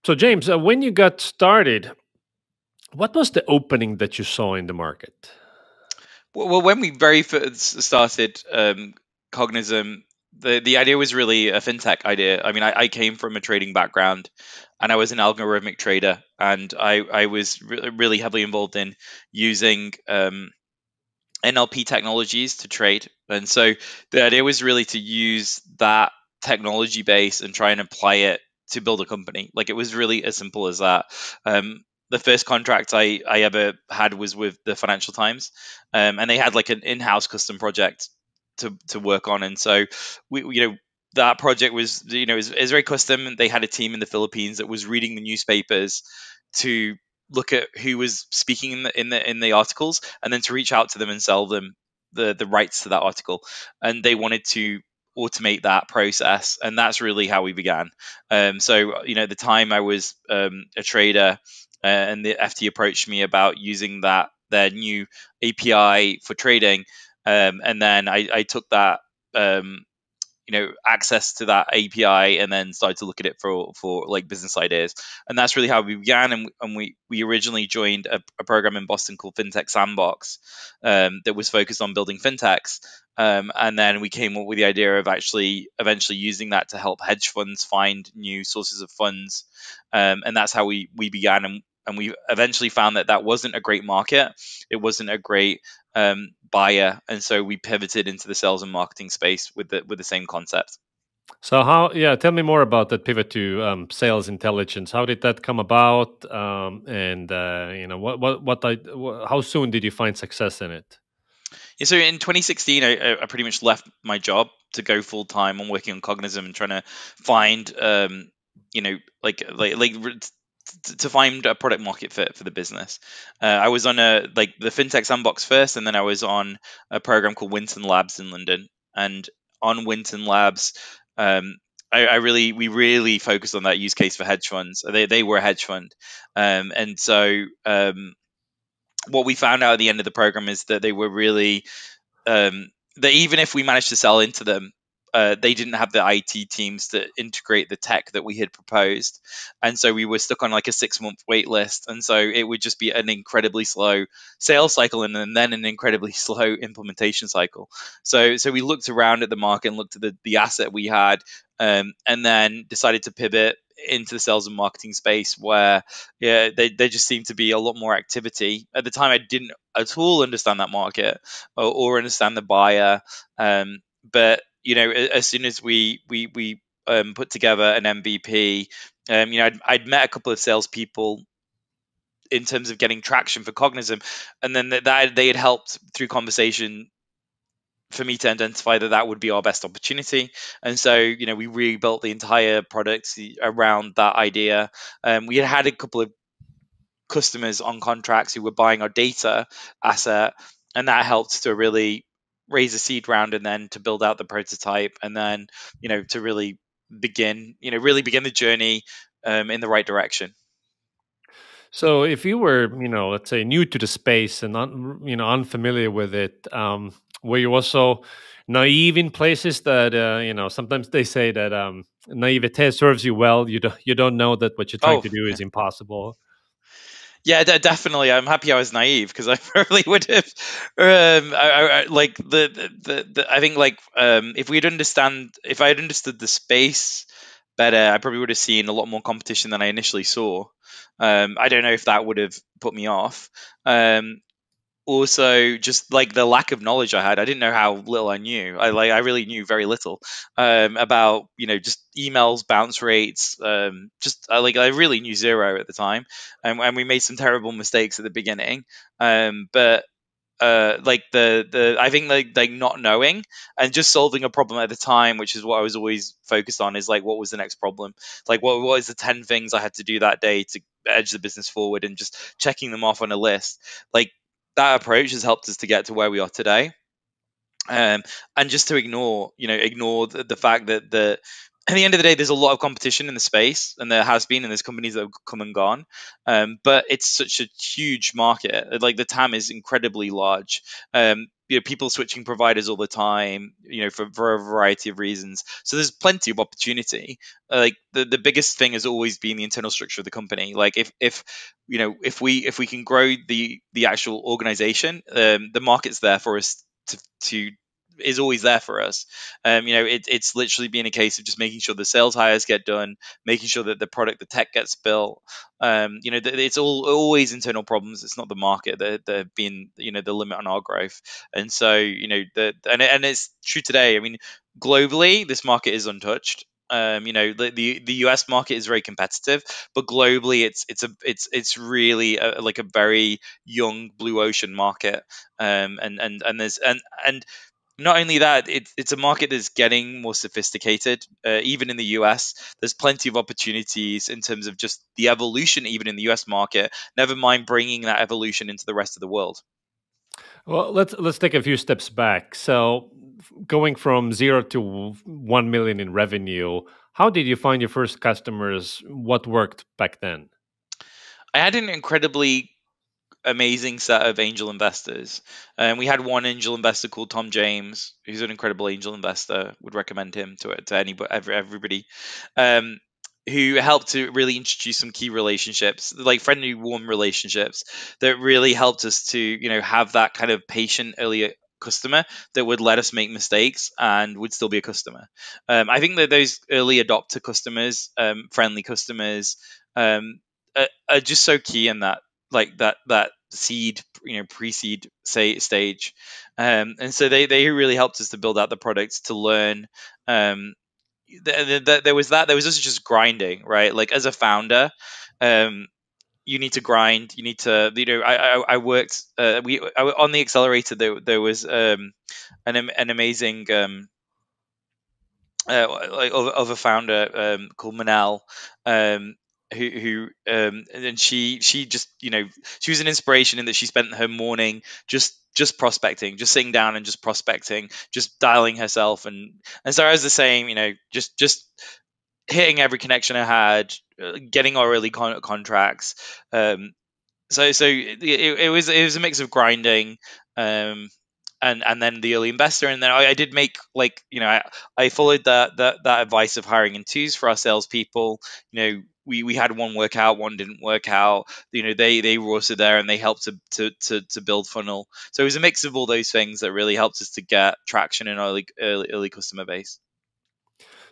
So, James, when you got started, what was the opening that you saw in the market? Well, when we very first started Cognism, the idea was really a fintech idea. I mean, I came from a trading background, and I was an algorithmic trader, and I was really heavily involved in using NLP technologies to trade. And so the idea was really to use that technology base and try and apply it to build a company. Like, it was really as simple as that. The first contract I ever had was with the Financial Times, and they had like an in-house custom project to work on. And so that project was, is very custom. They had a team in the Philippines that was reading the newspapers to look at who was speaking in the articles, and then to reach out to them and sell them the rights to that article. And they wanted to automate that process, and that's really how we began. So at the time I was a trader, and the FT approached me about using their new API for trading, and then I took that access to that API, and then started to look at it for like business ideas. And that's really how we began. And we originally joined a program in Boston called FinTech Sandbox, that was focused on building fintechs. And then we came up with the idea of actually eventually using that to help hedge funds find new sources of funds. And that's how we began. And we eventually found that wasn't a great market. It wasn't a great buyer, and so we pivoted into the sales and marketing space with the same concept. So, tell me more about that pivot to sales intelligence. How did that come about? And how soon did you find success in it? Yeah, so in 2016, I pretty much left my job to go full time on working on Cognism and trying to find, to find a product market fit for the business. I was on the FinTech Sandbox first, and then I was on a program called Winton Labs in London. And on Winton Labs, we really focused on that use case for hedge funds. They were a hedge fund, and so what we found out at the end of the program is that they were really that even if we managed to sell into them, they didn't have the IT teams to integrate the tech that we had proposed, and so we were stuck on like a 6-month wait list. And so it would just be an incredibly slow sales cycle, and then an incredibly slow implementation cycle. So we looked around at the market and looked at the asset we had, and then decided to pivot into the sales and marketing space, where there just seemed to be a lot more activity. At the time, I didn't at all understand that market, or understand the buyer. But as soon as we put together an MVP, I'd met a couple of salespeople in terms of getting traction for Cognism, and then that they had helped through conversation for me to identify that would be our best opportunity. And so we rebuilt the entire product around that idea. We had a couple of customers on contracts who were buying our data asset, and that helped to really raise a seed round, and then to build out the prototype, and then to really begin the journey in the right direction. So, if you were, let's say, new to the space and unfamiliar with it, were you also naive in places that sometimes they say that naivete serves you well. You don't know that what you're trying Oh, to do is impossible. yeah, definitely. I'm happy I was naive, because I probably would have, like I think, like, if I had understood the space better, I probably would have seen a lot more competition than I initially saw. I don't know if that would have put me off. Also, just like the lack of knowledge I didn't know how little I knew. I really knew very little about just emails, bounce rates. I really knew zero at the time, and we made some terrible mistakes at the beginning. But like the I think like not knowing and just solving a problem at the time, which is what I was always focused on, is like, what was the next problem? Like, what is the 10 things I had to do that day to edge the business forward, and just checking them off on a list. Like, that approach has helped us to get to where we are today. And just to ignore the fact that at the end of the day, there's a lot of competition in the space, and there has been, and there's companies that have come and gone. But it's such a huge market. Like, the TAM is incredibly large. people switching providers all the time, for a variety of reasons. So there's plenty of opportunity. Like the biggest thing has always been the internal structure of the company. Like if we can grow the actual organization, the market's there for us to is always there for us. It's literally been a case of just making sure the sales hires get done, making sure that the tech gets built. It's always internal problems. It's not the market that have been, the limit on our growth. And so, and it's true today. I mean, globally, this market is untouched. The US market is very competitive, but globally, it's really like a very young blue ocean market. And there's and not only that, it's a market that's getting more sophisticated. Even in the US, there's plenty of opportunities in terms of just the evolution, even in the US market. Never mind bringing that evolution into the rest of the world. Well, let's take a few steps back. So, going from 0 to 1 million in revenue, how did you find your first customers? What worked back then? I had an incredibly amazing set of angel investors. And we had one angel investor called Tom James, who's an incredible angel investor. Would recommend him to anybody, everybody. Um, who helped to really introduce some key relationships, like friendly, warm relationships that really helped us to, have that kind of patient early customer that would let us make mistakes and would still be a customer. I think that those early adopter customers, friendly customers, are just so key in that, like that seed, pre-seed stage. And so they really helped us to build out the product, to learn. um there was also just grinding, right? Like as a founder, um you need to grind. You need to, I worked, on the accelerator. There was an amazing, like of a founder, called Manal, um, and she just, she was an inspiration in that she spent her morning just prospecting, just sitting down and just prospecting, just dialing herself. And so, as the same, just hitting every connection I had, getting our early contracts. Um, so so it was a mix of grinding, um, and then the early investor. And then I did make, like, I followed that advice of hiring in twos for our salespeople. We had one work out, one didn't work out. They were also there and they helped to build funnel. So it was a mix of all those things that really helped us to get traction in our early customer base.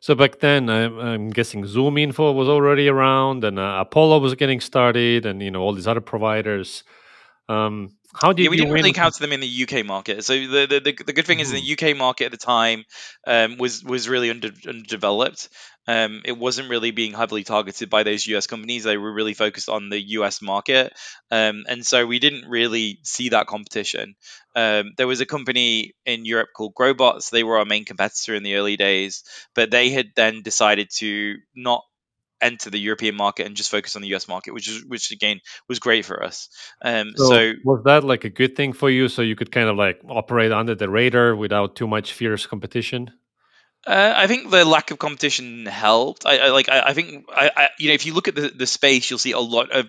So back then, I'm guessing Zoom Info was already around, and Apollo was getting started, and all these other providers. How Yeah, did we you didn't win? really encounter them in the UK market. So the good thing is, in the Mhm. UK market at the time, was really underdeveloped. It wasn't really being heavily targeted by those US companies. They were really focused on the US market, and so we didn't really see that competition. There was a company in Europe called Growbots. They were our main competitor in the early days, but they had then decided to not enter the European market and just focus on the US market, which again was great for us. So So was that like a good thing for you? So you could kind of like operate under the radar without too much fierce competition? I think the lack of competition helped. I think, if you look at the space, you'll see a lot of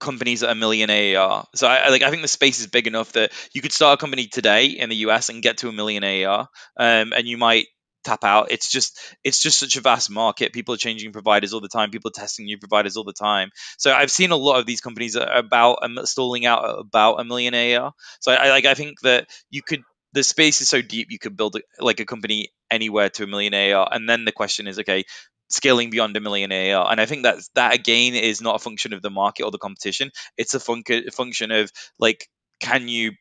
companies that are million AAR. So I think the space is big enough that you could start a company today in the US and get to a million AAR, and you might tap out. It's just such a vast market. People are changing providers all the time. People are testing new providers all the time. So I've seen a lot of these companies that are about, stalling out at about a million AAR. So I think that you could. The space is so deep, you could build like a company anywhere to a million AAR, and then the question is, okay, scaling beyond a million AR. And I think that again is not a function of the market or the competition. It's a function of, like, can you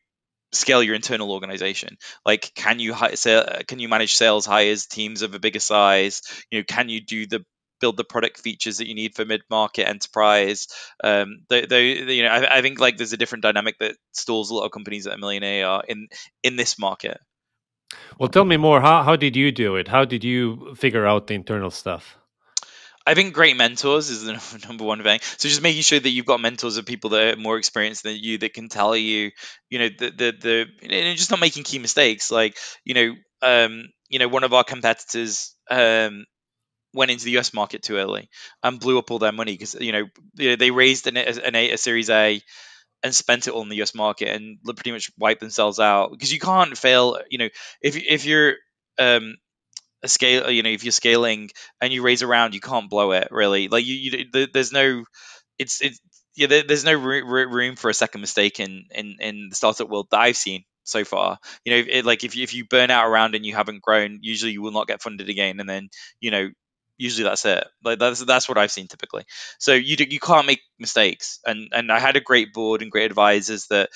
scale your internal organization? Like, can you manage sales hires, teams of a bigger size? Can you build the product features that you need for mid-market enterprise? I think, like, there's a different dynamic that stalls a lot of companies at a million AR in this market. Well, tell me more. How did you do it? How did you figure out the internal stuff? I think great mentors is the number one thing. So just making sure that you've got mentors of people that are more experienced than you, that can tell you, just not making key mistakes. Like, one of our competitors, went into the US market too early and blew up all their money because, they raised a Series A, and spent it all in the US market and pretty much wiped themselves out, because you can't fail. If you're um, a scale, if you're scaling and you raise a round, you can't blow it really. Like there's no, it's yeah, there's no room for a second mistake in the startup world that I've seen so far. If you burn out around and you haven't grown, usually you will not get funded again, and then you know usually that's it. Like that's what I've seen typically. So you can't make mistakes, and I had a great board and great advisors that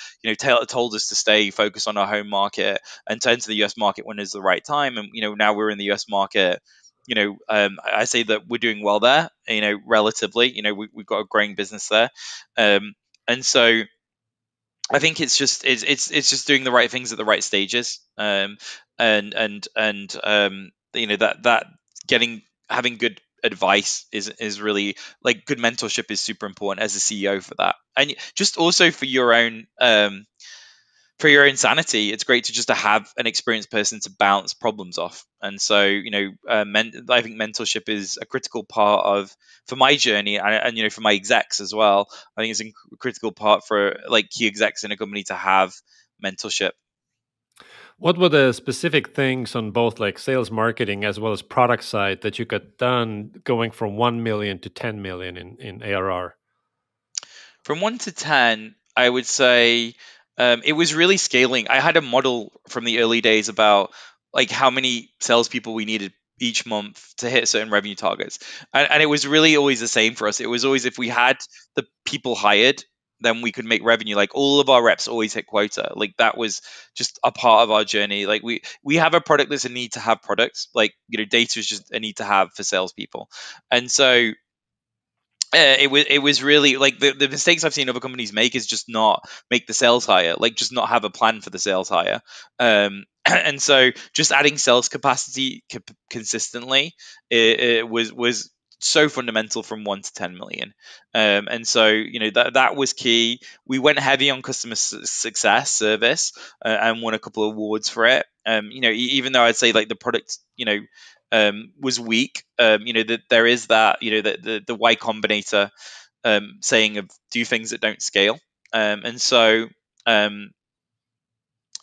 told us to stay focused on our home market and turn to the US market when it's the right time. And now we're in the US market. I say that we're doing well there, relatively. We've got a growing business there. And so I think it's just doing the right things at the right stages. That getting having good advice is really, like, good mentorship is super important as a CEO for that. And just also for your own sanity, it's great to just to have an experienced person to bounce problems off. And so, I think mentorship is a critical part of for my journey, and for my execs as well. I think it's a critical part for like key execs in a company to have mentorship. What were the specific things on both like sales, marketing, as well as product side that you got done going from 1 million to 10 million in ARR? From 1 to 10, I would say it was really scaling. I had a model from the early days about like how many salespeople we needed each month to hit certain revenue targets, and it was really always the same for us. It was always, if we had the people hired, then we could make revenue. Like, all of our reps always hit quota. Like, that was just a part of our journey. Like, we have a product that's a need to have products. Like, data is just a need to have for salespeople, and so it was really like the mistakes I've seen other companies make is just not make the sales higher, like just not have a plan for the sales higher. And so just adding sales capacity consistently, it was so fundamental from 1 to 10 million. And so that was key. We went heavy on customer success service, and won a couple of awards for it. Even though I'd say like the product, was weak. That there is that, the Y Combinator saying of do things that don't scale. And so um,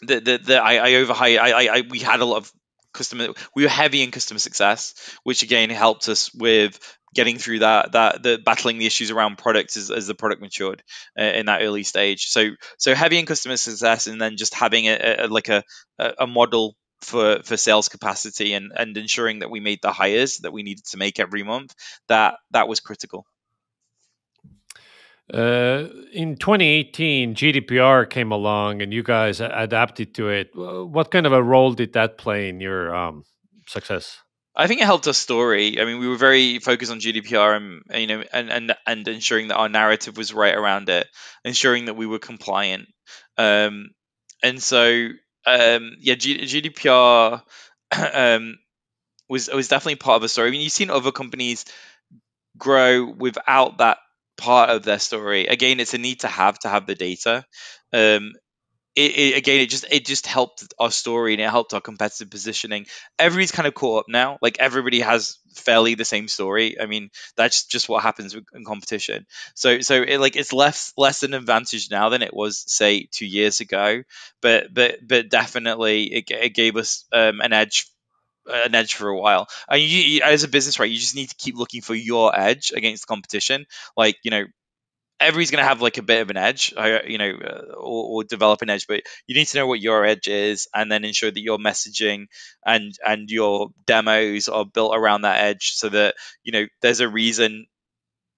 I overhired. We had a lot of customer. We were heavy in customer success, which again helped us with getting through the battling the issues around products as the product matured in that early stage. So heavy in customer success, and then just having a model for sales capacity, and ensuring that we made the hires that we needed to make every month. That was critical. In 2018, GDPR came along and you guys adapted to it. What kind of a role did that play in your success? I think it helped our story. I mean, we were very focused on GDPR, and ensuring that our narrative was right around it, ensuring that we were compliant. Um, and so, yeah, GDPR um, was definitely part of the story. I mean, you've seen other companies grow without that part of their story. Again, it's a need to have the data. Um, Again, it just helped our story, and it helped our competitive positioning. Everybody's kind of caught up now. Like, everybody has fairly the same story. I mean, that's just what happens in competition. So it's less an advantage now than it was, say, 2 years ago. But definitely it gave us an edge for a while. And as a business, right, you just need to keep looking for your edge against the competition. Like, everybody's going to have like a bit of an edge, or develop an edge, but you need to know what your edge is, and then ensure that your messaging and your demos are built around that edge, so that there's a reason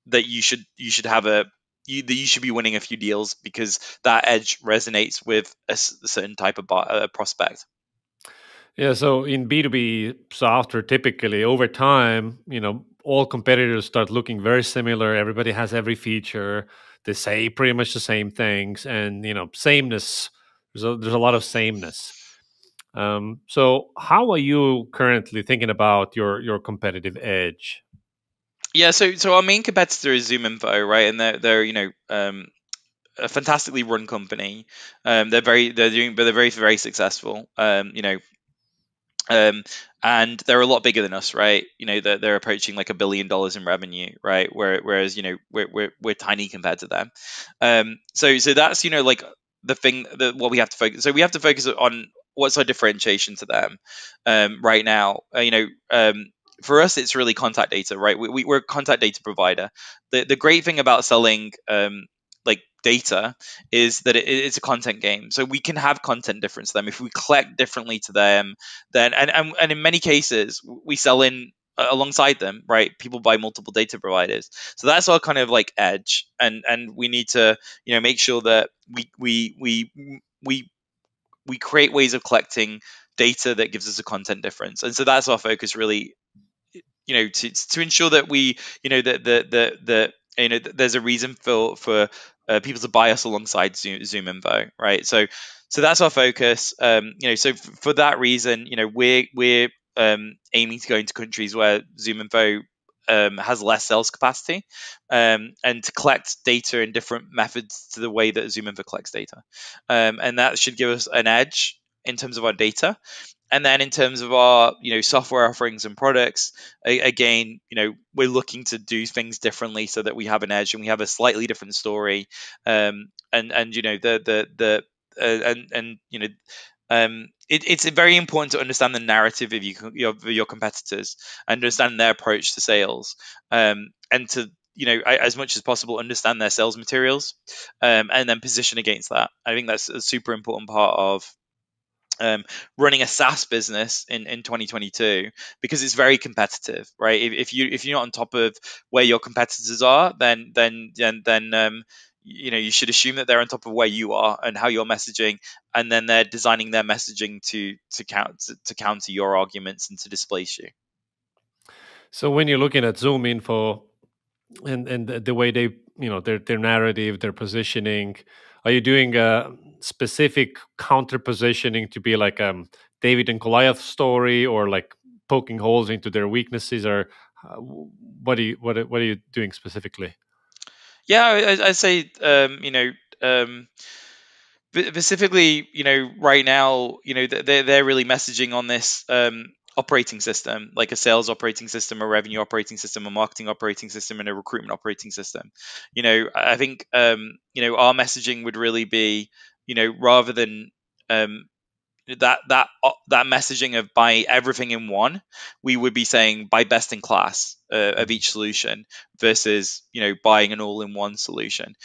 that you should have that you should be winning a few deals, because that edge resonates with a certain type of prospect. Yeah, so in B2B software, typically over time, all competitors start looking very similar. Everybody has every feature. They say pretty much the same things, and sameness. There's a lot of sameness. So how are you currently thinking about your competitive edge? Yeah, so our main competitor is ZoomInfo, right? And they're a fantastically run company. They're very successful. Um, and they're a lot bigger than us, right? They're approaching like $1 billion in revenue, right? Whereas we're tiny compared to them. So that's like the thing that what we have to focus. So we have to focus on what's our differentiation to them, right now. For us, it's really contact data, right? We're a contact data provider. The great thing about selling like data is that it's a content game, so we can have content different to them. If we collect differently to them, then and in many cases we sell in alongside them, right? People buy multiple data providers, so that's our kind of like edge, and we need to make sure that we create ways of collecting data that gives us a content difference, and so that's our focus really, to ensure that we that there's a reason for people to buy us alongside Zoom Info, right? So that's our focus. So for that reason, we're aiming to go into countries where Zoom Info has less sales capacity, and to collect data in different methods to the way that Zoom Info collects data, and that should give us an edge in terms of our data. And then in terms of our software offerings and products, again, we're looking to do things differently so that we have an edge and we have a slightly different story. And the and it's very important to understand the narrative of your competitors, understand their approach to sales, and to as much as possible understand their sales materials, and then position against that. I think that's a super important part of running a SaaS business in 2022, because it's very competitive, right? If you're not on top of where your competitors are, then you should assume that they're on top of where you are and how you're messaging, and then they're designing their messaging to counter your arguments and to displace you. So when you're looking at Zoom Info and the way they, their narrative, their positioning, are you doing a specific counter positioning to be like David and Goliath story, or like poking holes into their weaknesses, or what are you doing specifically? Yeah, I'd say specifically, right now, they're really messaging on this operating system, like a sales operating system, a revenue operating system, a marketing operating system, and a recruitment operating system. I think our messaging would really be, rather than um, that messaging of buy everything in one, we would be saying buy best in class of each solution versus buying an all-in-one solution.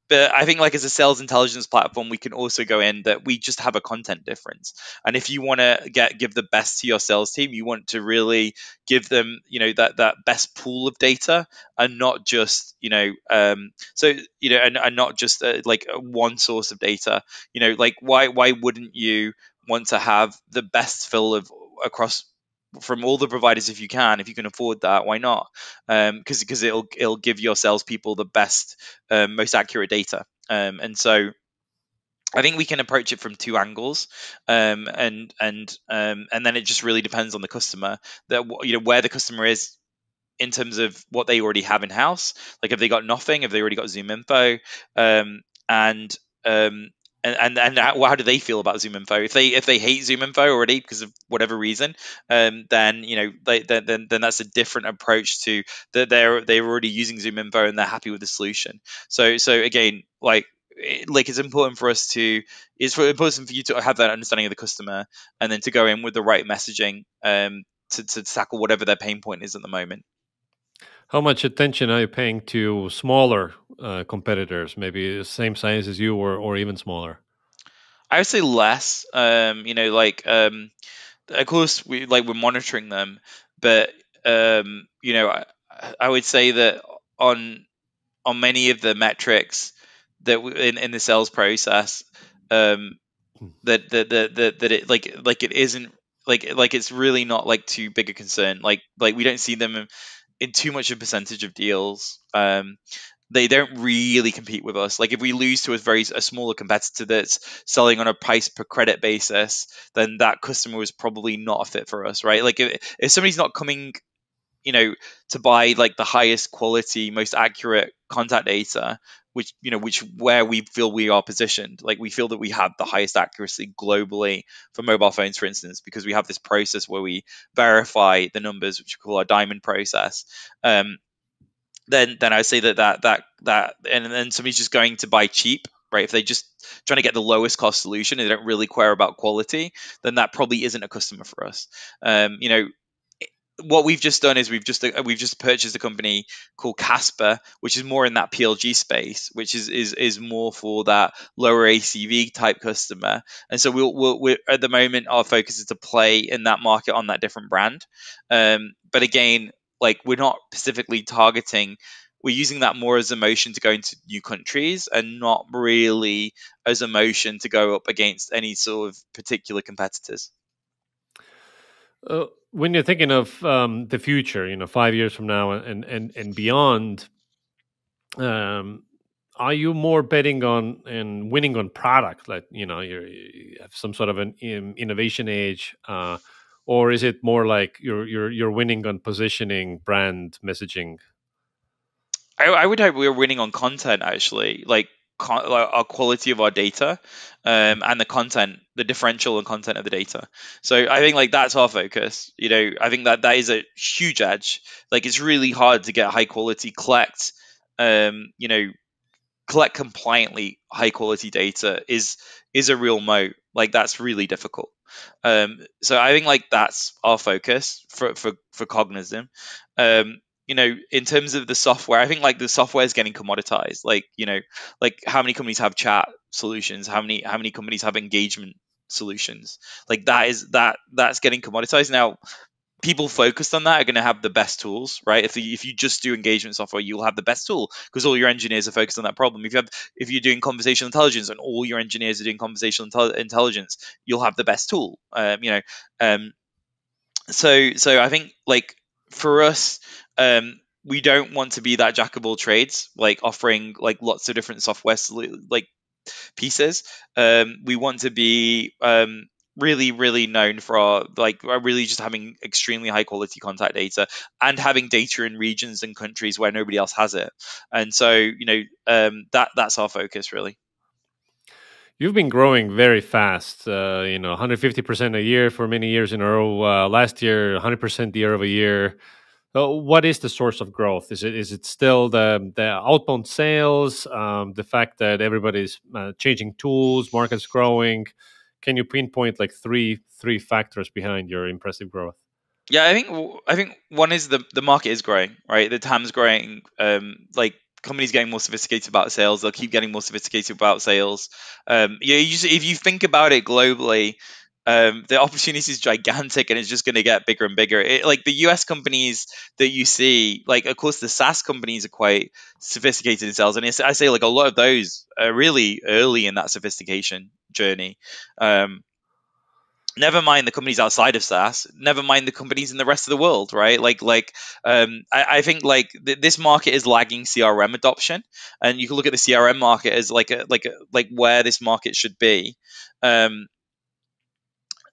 But I think, like, as a sales intelligence platform, we can also go in that we just have a content difference. And if you want to give the best to your sales team, you want to really give them that best pool of data, and not just and not just like one source of data. Like, why wouldn't you want to have the best fill of across from all the providers? If you can afford that, why not? Because it'll give your salespeople the best, most accurate data. And so I think we can approach it from two angles, and then it just really depends on the customer, that where the customer is in terms of what they already have in house. Like, have they got nothing? Have they already got Zoom Info? Um, and um, and how do they feel about Zoom Info? If they hate Zoom Info already because of whatever reason, then then that's a different approach to that. They're already using Zoom Info and they're happy with the solution. So again, it's important for us to important for you to have that understanding of the customer, and then to go in with the right messaging, to tackle whatever their pain point is at the moment. How much attention are you paying to smaller competitors, maybe the same size as you, or even smaller? I would say less. Of course we're monitoring them, but I would say that on many of the metrics that in the sales process, um, that it like it isn't like it's really not like too big a concern. Like we don't see them in too much of a percentage of deals. They don't really compete with us. Like, if we lose to a smaller competitor that's selling on a price per credit basis, then that customer is probably not a fit for us, right? Like, if somebody's not coming, to buy like the highest quality, most accurate contact data, which where we feel we are positioned. Like we feel that we have the highest accuracy globally for mobile phones, for instance, because we have this process where we verify the numbers, which we call our diamond process. Then I say that and then somebody's just going to buy cheap, right? If they just trying to get the lowest cost solution and they don't really care about quality, then that probably isn't a customer for us. You know, what we've just done is we've just purchased a company called Casper, which is more in that PLG space, which is more for that lower ACV type customer. And so we're at the moment our focus is to play in that market on that different brand. But again, like we're not specifically targeting. We're using that more as a motion to go into new countries and not really as a motion to go up against any sort of particular competitors. When you're thinking of the future, 5 years from now and beyond, um, are you more betting on and winning on product, like you have some sort of an innovation age, or is it more like you're winning on positioning, brand messaging? I would hope we're winning on content actually, like our quality of our data, and the content, the differential and content of the data. So I think like that's our focus. I think that is a huge edge. Like it's really hard to get high quality collect compliantly high quality data is a real moat. Like that's really difficult. So I think like that's our focus for Cognism. In terms of the software, I think like the software is getting commoditized. Like how many companies have chat solutions? How many companies have engagement solutions? Like that's getting commoditized now. People focused on that are going to have the best tools, right? If you just do engagement software, you'll have the best tool because all your engineers are focused on that problem. If you're doing conversational intelligence and all your engineers are doing conversational intelligence, you'll have the best tool. So I think like for us, we don't want to be that jack of all trades, like offering like lots of different software like pieces. We want to be really, really known for our like really just having extremely high quality contact data and having data in regions and countries where nobody else has it. And so, that's our focus really. You've been growing very fast, 150% a year for many years in a row. Last year, 100% year over year. What is the source of growth? Is it still the outbound sales, the fact that everybody's changing tools, market's growing? Can you pinpoint like three factors behind your impressive growth? Yeah, I think one is the market is growing, right? The TAM's growing. Like companies getting more sophisticated about sales, they'll keep getting more sophisticated about sales. If you think about it globally, the opportunity is gigantic, and it's just going to get bigger and bigger. Like the US companies that you see, like of course the SaaS companies are quite sophisticated in sales, and I say like a lot of those are really early in that sophistication journey. Um, Never mind the companies outside of SaaS, never mind the companies in the rest of the world, right? I think like this market is lagging CRM adoption, and you can look at the CRM market as like where this market should be. Um,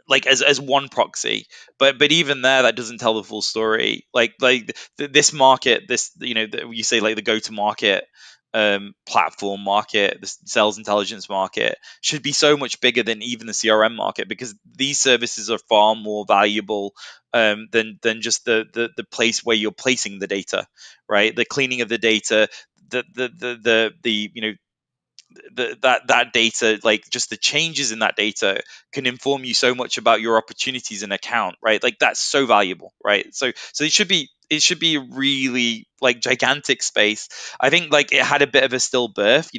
like as one proxy, but even there that doesn't tell the full story. This market, this you say like the go to market platform market, the sales intelligence market should be so much bigger than even the CRM market, because these services are far more valuable than just the place where you're placing the data, right? The cleaning of the data, the that data, like just the changes in that data can inform you so much about your opportunities in account, right? Like that's so valuable, right? So it should be a really like gigantic space. I think like it had a bit of a stillbirth.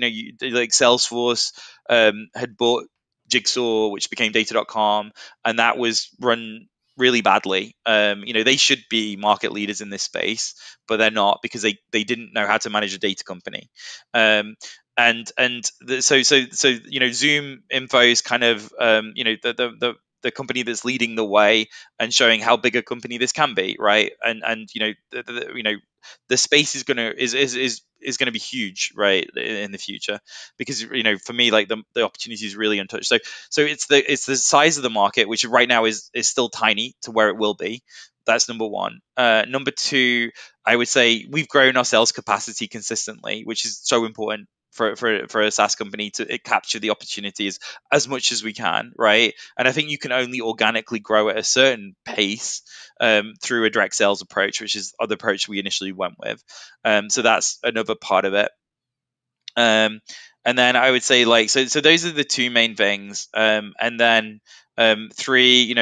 Like Salesforce had bought Jigsaw, which became data.com, and that was run really badly. They should be market leaders in this space, but they're not because they didn't know how to manage a data company. So Zoom Info is kind of the company that's leading the way and showing how big a company this can be, right? And the space is gonna be huge, right, in the future, because for me like the opportunity is really untouched. So it's the size of the market, which right now is still tiny to where it will be. That's number one. Number two, I would say we've grown our sales capacity consistently, which is so important for a SaaS company to capture the opportunities as much as we can, right? And I think you can only organically grow at a certain pace through a direct sales approach, which is the approach we initially went with. So that's another part of it. And then I would say, like, so those are the two main things. And then three,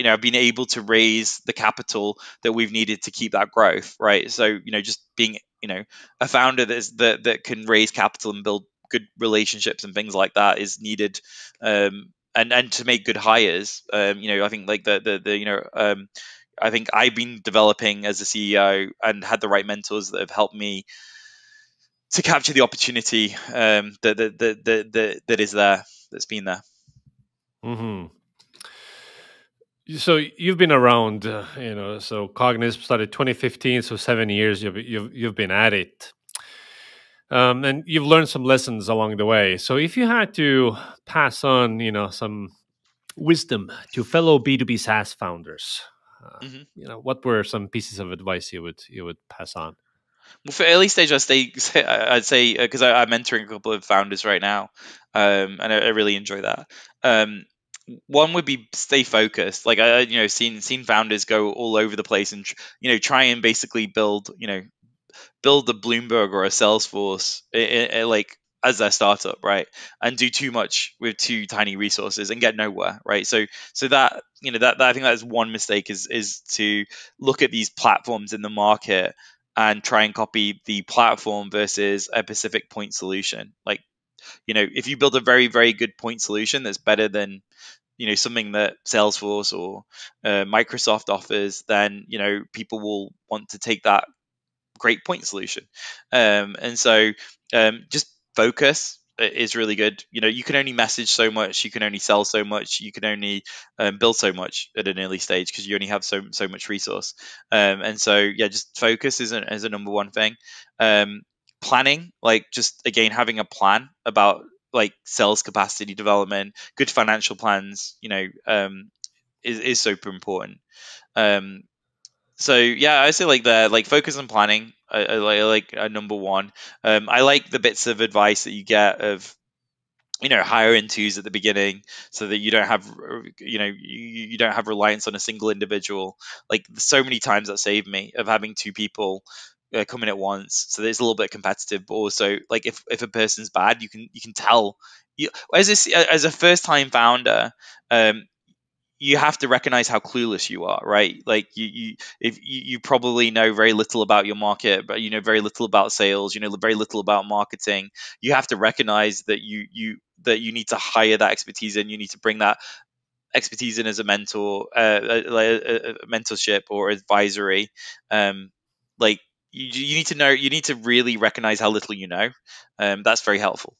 I've been able to raise the capital that we've needed to keep that growth, right? So just being a founder that can raise capital and build good relationships and things like that is needed. And to make good hires, I think like I think I've been developing as a CEO and had the right mentors that have helped me to capture the opportunity that is there, that's been there. Hmm. So you've been around, so Cognism started 2015, so 7 years you've been at it. And you've learned some lessons along the way. So if you had to pass on, some wisdom to fellow B2B SaaS founders, Hmm. what were some pieces of advice you would pass on? Well, for early stage, I'd say because I'm mentoring a couple of founders right now, and I really enjoy that. Um, One would be stay focused. Like seen founders go all over the place and try and basically build a Bloomberg or a Salesforce like as their startup, right? And do too much with too tiny resources and get nowhere, right? So that that I think that is one mistake is to look at these platforms in the market and try and copy the platform versus a specific point solution. Like if you build a very very good point solution that's better than something that Salesforce or Microsoft offers, then people will want to take that great point solution. And so just focus is really good. You can only message so much, you can only sell so much, you can only build so much at an early stage because you only have so much resource. And so yeah, just focus is a number one thing. Planning, like just again having a plan about like sales capacity development, good financial plans, is super important. Um, so yeah, I say like that, like focus on planning. I like number one. I like the bits of advice that you get of hire in twos at the beginning so that you don't have you don't have reliance on a single individual. Like so many times that saved me of having two people come in at once, so there's a little bit competitive, but also like if a person's bad, you can tell. As a first time founder, um, you have to recognize how clueless you are, right? Like you probably know very little about your market, but you know very little about sales, very little about marketing. You have to recognize that you need to hire that expertise and you need to bring that expertise in as a mentor, mentorship or advisory. Um, like you need to know, you need to really recognize how little you know. That's very helpful.